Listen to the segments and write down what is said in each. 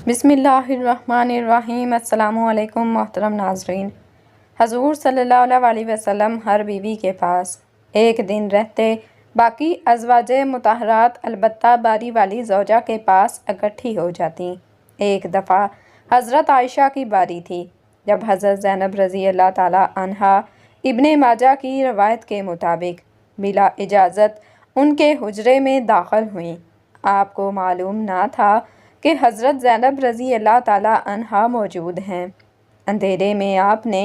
بسم اللہ الرحمن الرحیم۔ السلام علیکم محترم ناظرین۔ حضور صلی اللہ علیہ وسلم ہر بیوی کے پاس ایک دن رہتے، باقی ازواج مطہرات البتہ باری والی زوجہ کے پاس اکٹھی ہو جاتی۔ ایک دفعہ حضرت عائشہ کی باری تھی جب حضرت زینب رضی اللہ تعالیٰ عنہا ابن ماجہ کی روایت کے مطابق بلا اجازت ان کے حجرے میں داخل ہوئیں۔ آپ کو معلوم نہ تھا کہ حضرت زینب رضی اللہ تعالیٰ عنہا موجود ہیں۔ اندھیرے میں آپ نے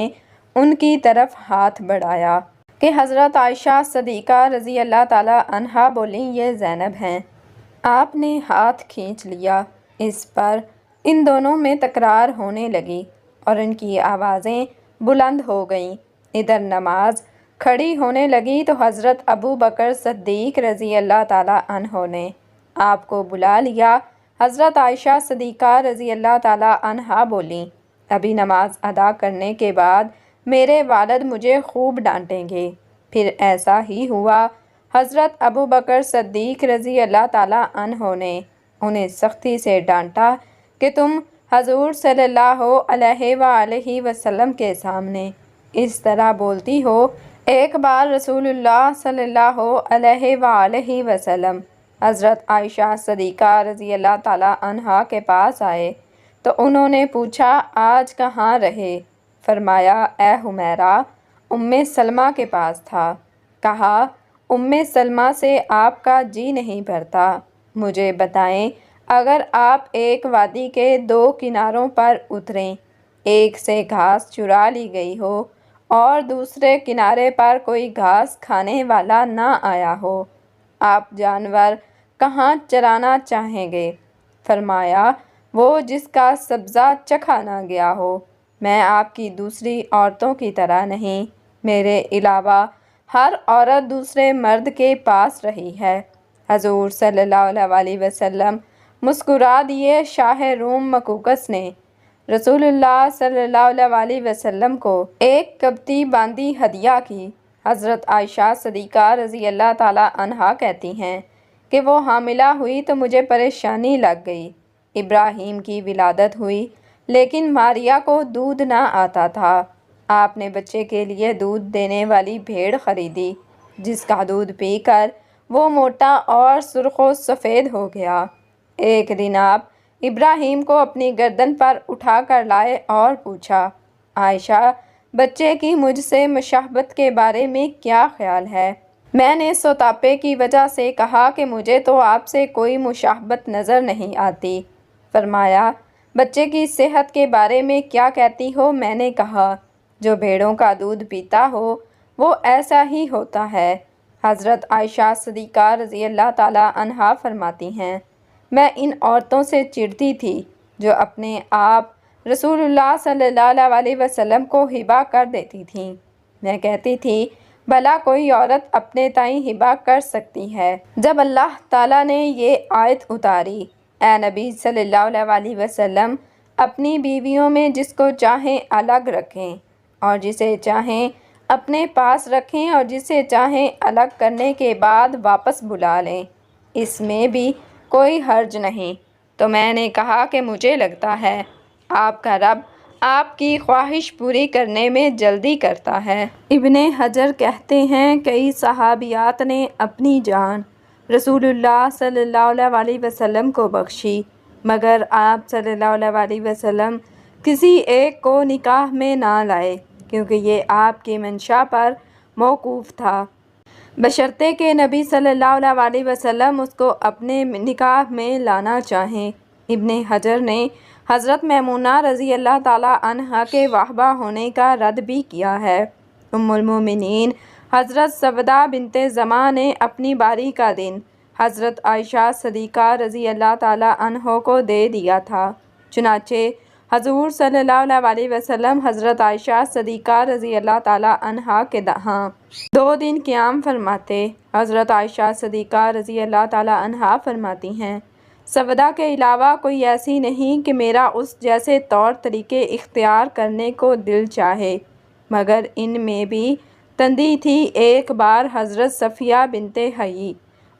ان کی طرف ہاتھ بڑھایا کہ حضرت عائشہ صدیقہ رضی اللہ تعالیٰ عنہا بولیں، یہ زینب ہیں۔ آپ نے ہاتھ کھینچ لیا۔ اس پر ان دونوں میں تکرار ہونے لگی اور ان کی آوازیں بلند ہو گئیں۔ ادھر نماز کھڑی ہونے لگی تو حضرت ابو بکر صدیق رضی اللہ تعالیٰ عنہ نے آپ کو بلا لیا۔ حضرت عائشہ صدیقہ رضی اللہ تعالیٰ عنہا بولیں، ابھی نماز ادا کرنے کے بعد میرے والد مجھے خوب ڈانٹیں گے۔ پھر ایسا ہی ہوا۔ حضرت ابو بکر صدیق رضی اللہ تعالیٰ عنہ نے انہیں سختی سے ڈانٹا کہ تم حضور صلی اللہ علیہ وآلہ وسلم کے سامنے اس طرح بولتی ہو۔ ایک بار رسول اللہ صلی اللہ علیہ وآلہ وسلم حضرت عائشہ صدیقہ رضی اللہ تعالیٰ عنہا کے پاس آئے تو انہوں نے پوچھا، آج کہاں رہے؟ فرمایا، اے حمیرہ، ام سلمہ کے پاس تھا۔ کہا، ام سلمہ سے آپ کا جی نہیں بھرتا، مجھے بتائیں، اگر آپ ایک وادی کے دو کناروں پر اتریں، ایک سے گھاس چرا لی گئی ہو اور دوسرے کنارے پر کوئی گھاس کھانے والا نہ آیا ہو، آپ جانور کہاں چرانا چاہیں گے؟ فرمایا، وہ جس کا سبزہ چکھا نہ گیا ہو۔ میں آپ کی دوسری عورتوں کی طرح نہیں، میرے علاوہ ہر عورت دوسرے مرد کے پاس رہی ہے۔ حضور صلی اللہ علیہ وسلم مسکرا دیے۔ شاہ روم مقوقس نے رسول اللہ صلی اللہ علیہ وسلم کو ایک کبتی باندی ہدیہ کی۔ حضرت عائشہ صدیقہ رضی اللہ تعالیٰ عنہا کہتی ہیں کہ وہ حاملہ ہوئی تو مجھے پریشانی لگ گئی۔ ابراہیم کی ولادت ہوئی لیکن ماریا کو دودھ نہ آتا تھا۔ آپ نے بچے کے لیے دودھ دینے والی بھیڑ خریدی جس کا دودھ پی کر وہ موٹا اور سرخ و سفید ہو گیا۔ ایک دن آپ ابراہیم کو اپنی گردن پر اٹھا کر لائے اور پوچھا، عائشہ، بچے کی مجھ سے مشابہت کے بارے میں کیا خیال ہے؟ میں نے سوتاپے کی وجہ سے کہا کہ مجھے تو آپ سے کوئی مشابہت نظر نہیں آتی۔ فرمایا، بچے کی صحت کے بارے میں کیا کہتی ہو؟ میں نے کہا، جو بھیڑوں کا دودھ پیتا ہو وہ ایسا ہی ہوتا ہے۔ حضرت عائشہ صدیقہ رضی اللہ تعالیٰ عنہا فرماتی ہیں، میں ان عورتوں سے چڑھتی تھی جو اپنے آپ رسول اللہ صلی اللہ علیہ وسلم کو ہبہ کر دیتی تھیں۔ میں کہتی تھی، بھلا کوئی عورت اپنے تئیں ہبہ کر سکتی ہے؟ جب اللہ تعالیٰ نے یہ آیت اتاری، اے نبی صلی اللہ علیہ وسلم، اپنی بیویوں میں جس کو چاہیں الگ رکھیں اور جسے چاہیں اپنے پاس رکھیں اور جسے چاہیں الگ کرنے کے بعد واپس بلا لیں، اس میں بھی کوئی حرج نہیں، تو میں نے کہا کہ مجھے لگتا ہے آپ کا رب آپ کی خواہش پوری کرنے میں جلدی کرتا ہے۔ ابن حجر کہتے ہیں، کئی صحابیات نے اپنی جان رسول اللہ صلی اللہ علیہ وسلم کو بخشی مگر آپ صلی اللہ علیہ وسلم کسی ایک کو نکاح میں نہ لائے کیونکہ یہ آپ کی منشا پر موقوف تھا، بشرطے کہ نبی صلی اللہ علیہ وسلم اس کو اپنے نکاح میں لانا چاہیں۔ ابن حجر نے حضرت میمونہ رضی اللہ تعالیٰ عنہا کے واہبہ ہونے کا رد بھی کیا ہے۔ ام المومنین حضرت سودہ بنت زمعہ نے اپنی باری کا دن حضرت عائشہ صدیقہ رضی اللہ تعالیٰ عنہ کو دے دیا تھا، چنانچہ حضور صلی اللہ علیہ وسلم حضرت عائشہ صدیقہ رضی اللہ تعالیٰ عنہا کے ہاں 2 دن قیام فرماتے۔ حضرت عائشہ صدیقہ رضی اللہ تعالیٰ عنہا فرماتی ہیں، سودہ کے علاوہ کوئی ایسی نہیں کہ میرا اس جیسے طور طریقے اختیار کرنے کو دل چاہے، مگر ان میں بھی تندی تھی۔ ایک بار حضرت صفیہ بنت حیی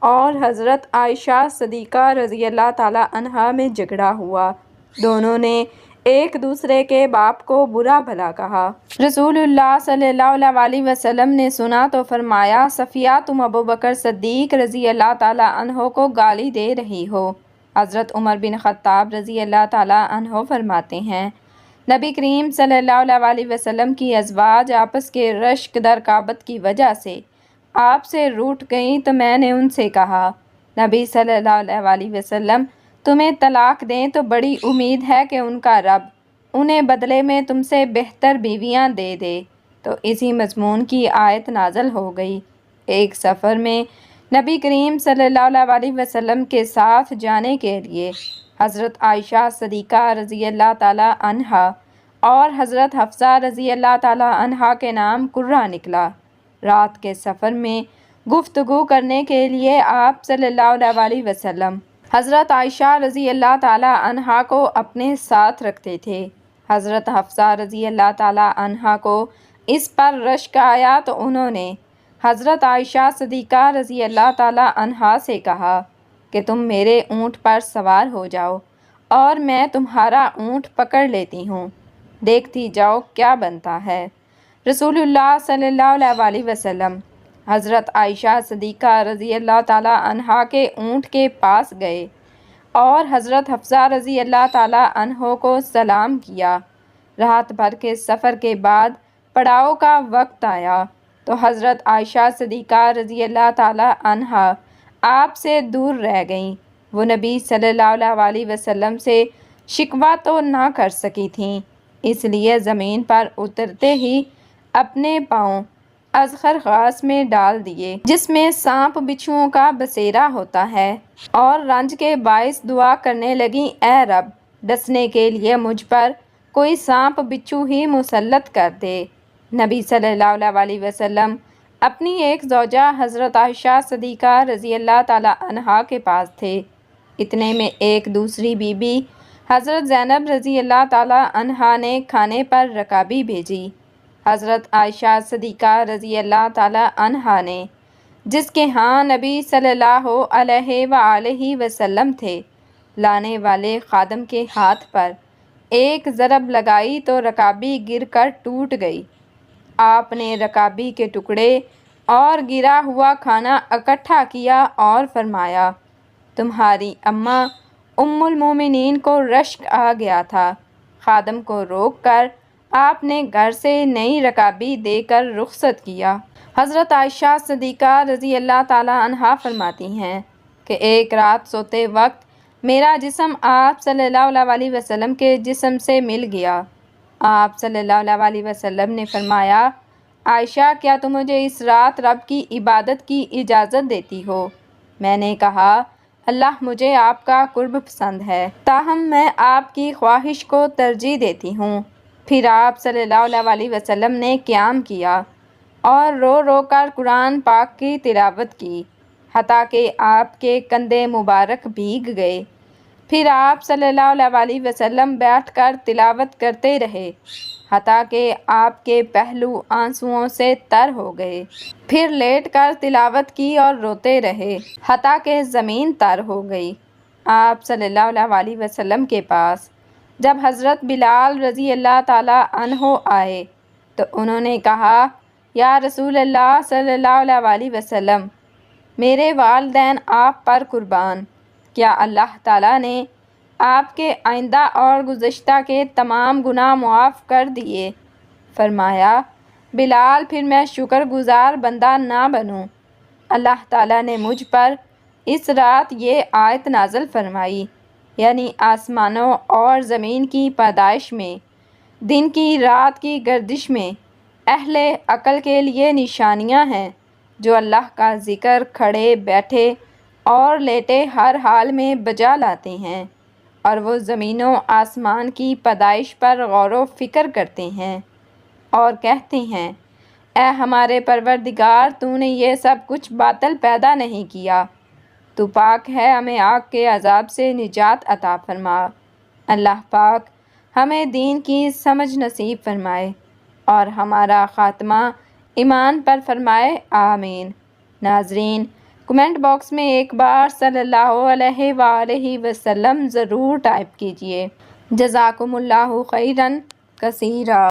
اور حضرت عائشہ صدیقہ رضی اللہ تعالیٰ عنہا میں جھگڑا ہوا دونوں نے ایک دوسرے کے باپ کو برا بھلا کہا۔ رسول اللہ صلی اللہ علیہ وسلم نے سنا تو فرمایا، صفیہ تم ابوبکر صدیق رضی اللہ تعالیٰ عنہ کو گالی دے رہی ہو۔ حضرت عمر بن خطاب رضی اللہ تعالیٰ عنہ فرماتے ہیں، نبی کریم صلی اللہ علیہ وسلم کی ازواج آپس کے رشک در کعبت کی وجہ سے آپ سے روٹھ گئیں تو میں نے ان سے کہا، نبی صلی اللہ علیہ وسلم تمہیں طلاق دیں تو بڑی امید ہے کہ ان کا رب انہیں بدلے میں تم سے بہتر بیویاں دے دے، تو اسی مضمون کی آیت نازل ہو گئی۔ ایک سفر میں نبی کریم صلی اللہ علیہ وسلم کے ساتھ جانے کے لیے حضرت عائشہ صدیقہ رضی اللہ تعالیٰ عنہا اور حضرت حفصہ رضی اللہ تعالیٰ عنہا کے نام قرہ نکلا۔ رات کے سفر میں گفتگو کرنے کے لیے آپ صلی اللہ علیہ وسلم حضرت عائشہ رضی اللہ تعالیٰ عنہا کو اپنے ساتھ رکھتے تھے۔ حضرت حفصہ رضی اللہ تعالیٰ عنہا کو اس پر رشک آیا تو انہوں نے حضرت عائشہ صدیقہ رضی اللہ تعالیٰ عنہا سے کہا کہ تم میرے اونٹ پر سوار ہو جاؤ اور میں تمہارا اونٹ پکڑ لیتی ہوں، دیکھتی جاؤ کیا بنتا ہے۔ رسول اللہ صلی اللہ علیہ وسلم حضرت عائشہ صدیقہ رضی اللہ تعالیٰ عنہا کے اونٹ کے پاس گئے اور حضرت حفصہ رضی اللہ تعالیٰ عنہ کو سلام کیا۔ رات بھر کے سفر کے بعد پڑاؤ کا وقت آیا تو حضرت عائشہ صدیقہ رضی اللہ تعالیٰ عنہا آپ سے دور رہ گئیں۔ وہ نبی صلی اللہ علیہ وسلم سے شکوہ تو نہ کر سکی تھیں، اس لیے زمین پر اترتے ہی اپنے پاؤں اذخر گھاس میں ڈال دیے جس میں سانپ بچھوؤں کا بسیرا ہوتا ہے، اور رنج کے باعث دعا کرنے لگیں، اے رب ڈسنے کے لیے مجھ پر کوئی سانپ بچھو ہی مسلط کر دے۔ نبی صلی اللہ علیہ وسلم اپنی ایک زوجہ حضرت عائشہ صدیقہ رضی اللہ تعالیٰ عنہا کے پاس تھے۔ اتنے میں ایک دوسری بی بی حضرت زینب رضی اللہ تعالیٰ عنہا نے کھانے پر رکابی بھیجی۔ حضرت عائشہ صدیقہ رضی اللہ تعالیٰ عنہا نے، جس کے ہاں نبی صلی اللہ علیہ وآلہ وسلم تھے، لانے والے خادم کے ہاتھ پر ایک ضرب لگائی تو رکابی گر کر ٹوٹ گئی۔ آپ نے رکابی کے ٹکڑے اور گرا ہوا کھانا اکٹھا کیا اور فرمایا، تمہاری اماں ام المومنین کو رشک آ گیا تھا۔ خادم کو روک کر آپ نے گھر سے نئی رکابی دے کر رخصت کیا۔ حضرت عائشہ صدیقہ رضی اللہ تعالیٰ عنہا فرماتی ہیں کہ ایک رات سوتے وقت میرا جسم آپ صلی اللہ علیہ وسلم کے جسم سے مل گیا۔ آپ صلی اللہ علیہ وسلم نے فرمایا، عائشہ کیا تم مجھے اس رات رب کی عبادت کی اجازت دیتی ہو؟ میں نے کہا، اللہ مجھے آپ کا قرب پسند ہے، تاہم میں آپ کی خواہش کو ترجیح دیتی ہوں۔ پھر آپ صلی اللہ علیہ وسلم نے قیام کیا اور رو رو کر قرآن پاک کی تلاوت کی، حتیٰ کہ آپ کے کندھے مبارک بھیگ گئے۔ پھر آپ صلی اللہ علیہ وسلم بیٹھ کر تلاوت کرتے رہے، حتیٰ کہ آپ کے پہلو آنسوؤں سے تر ہو گئے۔ پھر لیٹ کر تلاوت کی اور روتے رہے، حتیٰ کہ زمین تر ہو گئی۔ آپ صلی اللہ علیہ وسلم کے پاس جب حضرت بلال رضی اللہ تعالیٰ عنہ آئے تو انہوں نے کہا، یا رسول اللہ صلی اللہ علیہ وسلم، میرے والدین آپ پر قربان، کیا اللہ تعالیٰ نے آپ کے آئندہ اور گزشتہ کے تمام گناہ معاف کر دیے؟ فرمایا، بلال پھر میں شکر گزار بندہ نہ بنوں؟ اللہ تعالیٰ نے مجھ پر اس رات یہ آیت نازل فرمائی، یعنی آسمانوں اور زمین کی پیدائش میں، دن کی رات کی گردش میں اہل عقل کے لیے نشانیاں ہیں، جو اللہ کا ذکر کھڑے بیٹھے اور لیٹے ہر حال میں بجا لاتے ہیں، اور وہ زمین و آسمان کی پیدائش پر غور و فکر کرتے ہیں اور کہتے ہیں، اے ہمارے پروردگار، تو نے یہ سب کچھ باطل پیدا نہیں کیا، تو پاک ہے، ہمیں آگ کے عذاب سے نجات عطا فرما۔ اللہ پاک ہمیں دین کی سمجھ نصیب فرمائے اور ہمارا خاتمہ ایمان پر فرمائے، آمین۔ ناظرین، کمنٹ باکس میں ایک بار صلی اللہ علیہ وآلہ وسلم ضرور ٹائپ کیجئے جزاکم اللہ خیرا کثیرا۔